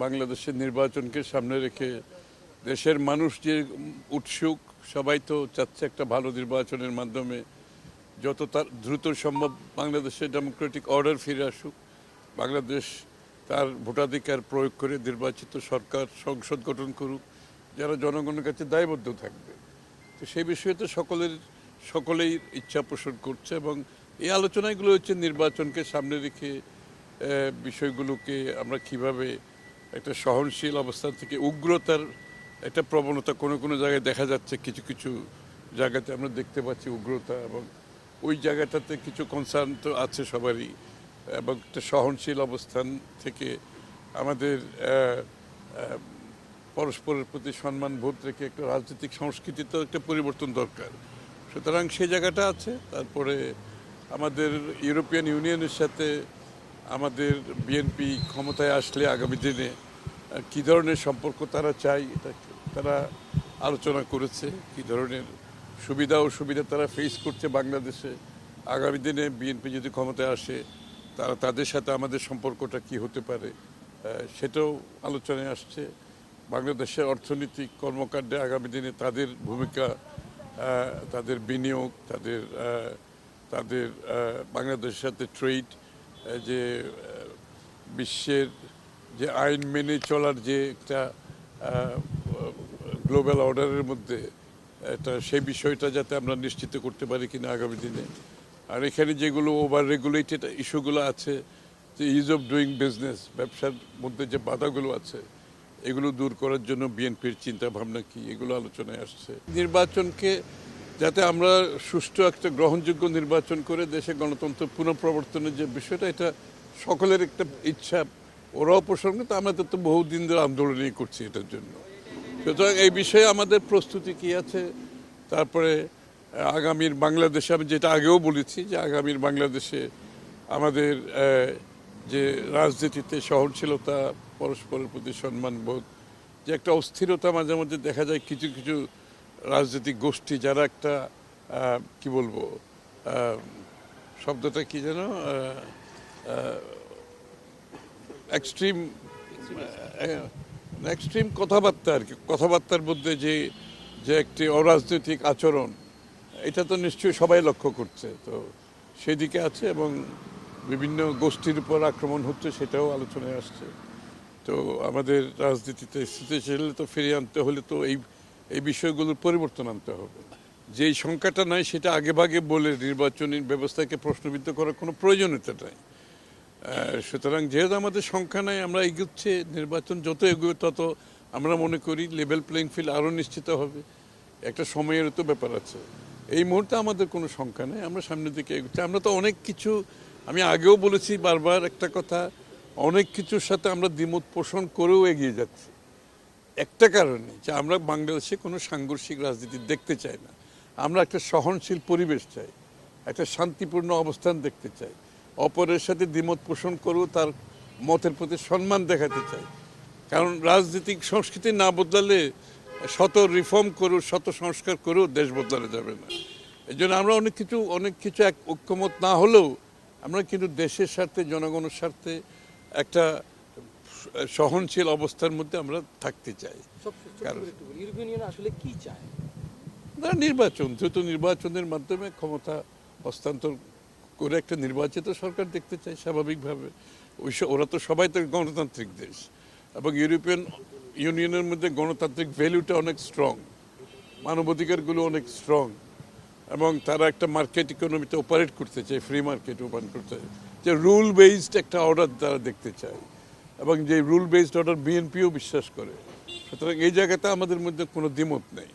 বাংলাদেশের নির্বাচনকে সামনে রেখে দেশের মানুষ যে উৎসুক, সবাই তো চাচ্ছে একটা ভালো নির্বাচনের মাধ্যমে যত তার দ্রুত সম্ভব বাংলাদেশের ডেমোক্রেটিক অর্ডার ফিরে আসুক, বাংলাদেশ তার ভোটাধিকার প্রয়োগ করে নির্বাচিত সরকার সংসদ গঠন করুক যারা জনগণের কাছে দায়বদ্ধ থাকবে। তো সেই বিষয়ে তো সকলেই ইচ্ছা পোষণ করছে এবং এই আলোচনাগুলো হচ্ছে নির্বাচনকে সামনে রেখে বিষয়গুলোকে আমরা কিভাবে একটা সহনশীল অবস্থান থেকে উগ্রতার একটা প্রবণতা কোনো কোনো জায়গায় দেখা যাচ্ছে, কিছু কিছু জায়গাতে আমরা দেখতে পাচ্ছি উগ্রতা, এবং ওই জায়গাটাতে কিছু কনসার্ন তো আছে সবারই, এবং একটা সহনশীল অবস্থান থেকে আমাদের পরস্পরের প্রতি সম্মান বোধ রেখে একটা রাজনৈতিক সংস্কৃতিতে একটা পরিবর্তন দরকার। সুতরাং সেই জায়গাটা আছে। তারপরে আমাদের ইউরোপিয়ান ইউনিয়নের সাথে আমাদের বিএনপি ক্ষমতায় আসলে আগামী দিনে কী ধরনের সম্পর্ক তারা চায় এটা তারা আলোচনা করেছে, কী ধরনের সুবিধা অসুবিধা তারা ফেস করছে বাংলাদেশে। আগামী দিনে বিএনপি যদি ক্ষমতায় আসে তাদের সাথে আমাদের সম্পর্কটা কি হতে পারে সেটাও আলোচনায় আসছে। বাংলাদেশের অর্থনৈতিক কর্মকাণ্ডে আগামী দিনে তাদের ভূমিকা, তাদের বিনিয়োগ, তাদের বাংলাদেশের সাথে ট্রেড, যে বিশ্বের যে আইন মেনে চলার যে একটা গ্লোবাল অর্ডারের মধ্যে সেই বিষয়টা যাতে আমরা নিশ্চিত করতে পারি কিনা আগামী দিনে। আর এখানে যেগুলো ওভার রেগুলেটেড ইস্যুগুলো আছে, যে ইজ অফ ডুইং বিজনেস, ব্যবসার মধ্যে যে বাধাগুলো আছে এগুলো দূর করার জন্য বিএনপির চিন্তা ভাবনা কি, এগুলো আলোচনায় আসছে। নির্বাচনকে যাতে আমরা সুষ্ঠু একটা গ্রহণযোগ্য নির্বাচন করে দেশে গণতন্ত্র পুনঃপ্রবর্তনের যে বিষয়টা, এটা সকলের একটা ইচ্ছা, ওরাও পোষণ করে। তো আমরা তো বহুদিন ধরে আন্দোলনই করছি এটার জন্য। সুতরাং এই বিষয়ে আমাদের প্রস্তুতি কি আছে, তারপরে আগামীর বাংলাদেশে আমি যেটা আগেও বলেছি যে আগামীর বাংলাদেশে আমাদের যে রাজনীতিতে সহনশীলতা, পরস্পরের প্রতি সম্মানবোধ, যে একটা অস্থিরতা মাঝে মধ্যে দেখা যায় কিছু কিছু রাজনৈতিক গোষ্ঠী যারা একটা কি বলবো, শব্দটা কি যেন, এক্সট্রিম কথাবার্তা আর কি, কথাবার্তার মধ্যে যে একটি অরাজনৈতিক আচরণ, এটা তো নিশ্চয়ই সবাই লক্ষ্য করছে। তো সেদিকে আছে এবং বিভিন্ন গোষ্ঠীর উপর আক্রমণ হচ্ছে, সেটাও আলোচনায় আসছে। তো আমাদের রাজনীতিতে স্থিতিশীল তো ফিরিয়ে আনতে হলে তো এই বিষয়গুলোর পরিবর্তন আনতে হবে। যেই সংখ্যাটা নাই সেটা আগেভাগে বলে নির্বাচনী ব্যবস্থাকে প্রশ্নবিদ্ধ করার কোনো প্রয়োজনীয়তা নাই। সুতরাং যেহেতু আমাদের সংখ্যা নাই, আমরা এগোচ্ছে, নির্বাচন যত এগোবে তত আমরা মনে করি লেভেল প্লেইং ফিল্ড আরও নিশ্চিত হবে। একটা সময়ের তো ব্যাপার আছে। এই মুহূর্তে আমাদের কোনো সংখ্যা নেই, আমরা সামনের দিকে এগোচ্ছি। আমরা তো অনেক কিছু, আমি আগেও বলেছি বারবার একটা কথা, অনেক কিছুর সাথে আমরা দ্বিমত পোষণ করেও এগিয়ে যাচ্ছি একটা কারণে, যে আমরা বাংলাদেশে কোনো সাংঘর্ষিক রাজনীতি দেখতে চাই না। আমরা একটা সহনশীল পরিবেশ চাই, একটা শান্তিপূর্ণ অবস্থান দেখতে চাই, অপরের সাথে দ্বিমত পোষণ করেও তার মতের প্রতি সম্মান দেখাতে চাই। কারণ রাজনৈতিক সংস্কৃতি না বদলালে শত রিফর্ম করেও, শত সংস্কার করেও দেশ বদলানো যাবে না। এই জন্য আমরা অনেক কিছু ঐক্যমত না হলেও আমরা কিন্তু দেশের স্বার্থে, জনগণের স্বার্থে একটা সহনশীল অবস্থার মধ্যে আমরা থাকতে চাই। আসলে কি চায় না, নির্বাচন, দ্রুত নির্বাচনের মাধ্যমে ক্ষমতা হস্তান্তর করে একটা নির্বাচিত সরকার দেখতে চাই স্বাভাবিকভাবে। ওরা তো সবাই তো গণতান্ত্রিক দেশ, এবং ইউরোপিয়ান ইউনিয়নের মধ্যে গণতান্ত্রিক ভ্যালুটা অনেক স্ট্রং, মানবাধিকারগুলো অনেক স্ট্রং, এবং তারা একটা মার্কেট ইকোনমিতে অপারেট করতে চায়, ফ্রি মার্কেট ওপেন করতে চায়, যে রুল বেসড একটা অর্ডার তারা দেখতে চায়, এবং যে রুল বেসড অর্ডার বিএনপিও বিশ্বাস করে। সুতরাং এই জায়গাতে আমাদের মধ্যে কোনো দ্বিমত নেই।